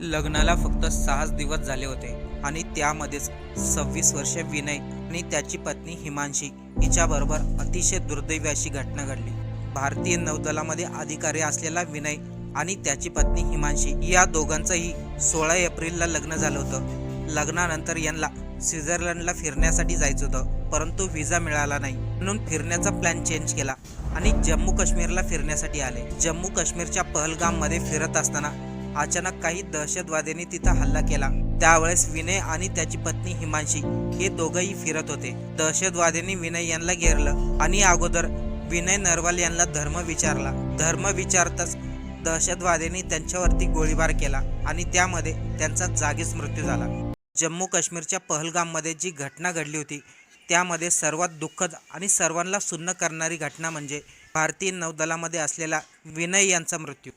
लग्नाला फक्त 6 दिवस झाले होते आणि त्यामध्येच 26 वर्षीय विनय आणि त्याची पत्नी हिमांशी हिच्याबरोबर अतिशय दुर्दैवी अशी घटना घडली। भारतीय नौदलामध्ये अधिकारी असलेला विनय आणि त्याची पत्नी हिमांशी या दोघांचंही 16 एप्रिलला लग्न झालं होतं। लग्नानंतर यांना स्वित्झर्लंडला फिरण्यासाठी जायचं होतं, परंतु व्हिसा मिळाला नाही, म्हणून फिरण्याचा प्लॅन चेंज केला आणि जम्मू काश्मीरला फिरण्यासाठी आले। जम्मू काश्मीरच्या पहलगाममध्ये फिरत असताना अचानक काही दहशतवाद्यांनी तिथं हल्ला केला। त्यावेळेस विनय आणि त्याची पत्नी हिमांशी हे दोघंही फिरत होते। दहशतवाद्यांनी विनय यांना घेरलं आणि अगोदर विनय नरवाल यांना धर्म विचारताच दहशतवाद्यांनी त्यांच्यावरती गोळीबार केला आणि त्यामध्ये त्यांचा जागीच मृत्यू झाला। जम्मू काश्मीरच्या पहलगाममध्ये जी घटना घडली होती त्यामध्ये सर्वात दुःखद आणि सर्वांना सुन्न करणारी घटना म्हणजे भारतीय नौदलामध्ये असलेला विनय यांचा मृत्यू।